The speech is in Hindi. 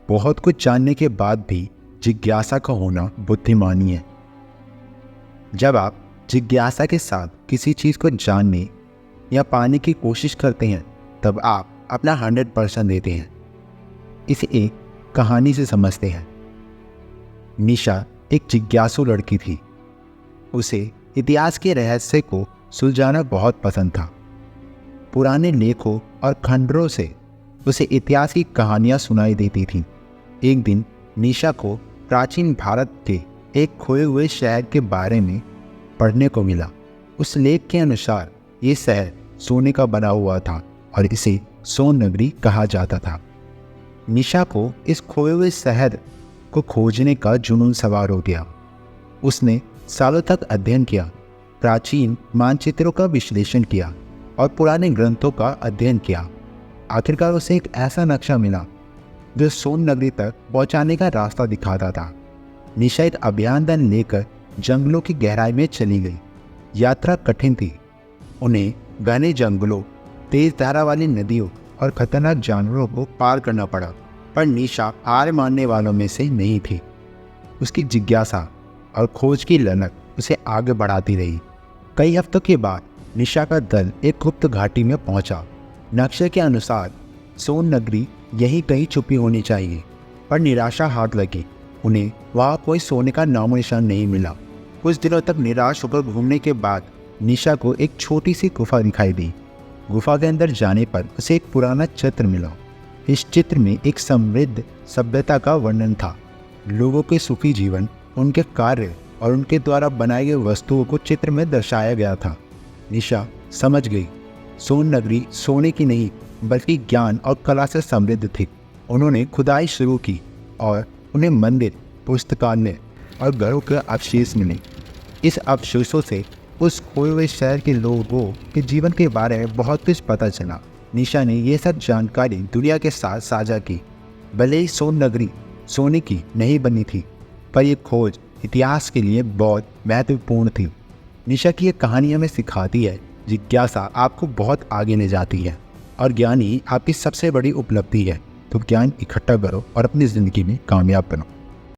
बहुत कुछ जानने के बाद भी जिज्ञासा का होना बुद्धिमानी है। जब आप जिज्ञासा के साथ किसी चीज़ को जानने या पाने की कोशिश करते हैं तब आप अपना 100% देते हैं। इसे एक कहानी से समझते हैं। निशा एक जिज्ञासु लड़की थी। उसे इतिहास के रहस्य को सुलझाना बहुत पसंद था। पुराने लेखों और खंडरों से उसे इतिहास की कहानियां सुनाई देती थीं। एक दिन निशा को प्राचीन भारत के एक खोए हुए शहर के बारे में पढ़ने को मिला। उस लेख के अनुसार ये शहर सोने का बना हुआ था और इसे सोन नगरी कहा जाता था। निशा को इस खोए हुए शहर को खोजने का जुनून सवार हो गया। उसने सालों तक अध्ययन किया, प्राचीन मानचित्रों का विश्लेषण किया और पुराने ग्रंथों का अध्ययन किया। आखिरकार उसे एक ऐसा नक्शा मिला जो सोन नगरी तक पहुंचाने का रास्ता दिखाता था। निशा एक अभियान दल लेकर जंगलों की गहराई में चली गई। यात्रा कठिन थी। उन्हें घने जंगलों, तेज धारा वाली नदियों और खतरनाक जानवरों को पार करना पड़ा, पर निशा हार मानने वालों में से नहीं थी। उसकी जिज्ञासा और खोज की ललक उसे आगे बढ़ाती रही। कई हफ्तों के बाद निशा का दल एक गुप्त घाटी में पहुंचा। नक्शे के अनुसार सोन नगरी यहीं कहीं छुपी होनी चाहिए, पर निराशा हाथ लगी। उन्हें वहाँ कोई सोने का नामो निशान नहीं मिला। कुछ दिनों तक निराश होकर घूमने के बाद निशा को एक छोटी सी गुफा दिखाई दी। गुफा के अंदर जाने पर उसे एक पुराना चित्र मिला। इस चित्र में एक समृद्ध सभ्यता का वर्णन था। लोगों के सुखी जीवन, उनके कार्य और उनके द्वारा बनाई गई वस्तुओं को चित्र में दर्शाया गया था। निशा समझ गई, सोन नगरी सोने की नहीं बल्कि ज्ञान और कला से समृद्ध थी। उन्होंने खुदाई शुरू की और उन्हें मंदिर, पुस्तकालय और घरों के अवशेष मिले। इस अवशेषों से उस खोए हुए शहर के लोगों के जीवन के बारे में बहुत कुछ पता चला। निशा ने यह सब जानकारी दुनिया के साथ साझा की। भले ही सोन नगरी सोने की नहीं बनी थी, पर यह खोज इतिहास के लिए बहुत महत्वपूर्ण थी। निशा की यह कहानी हमें सिखाती है, जिज्ञासा आपको बहुत आगे ले जाती है और ज्ञान ही आपकी सबसे बड़ी उपलब्धि है। तो ज्ञान इकट्ठा करो और अपनी ज़िंदगी में कामयाब बनो।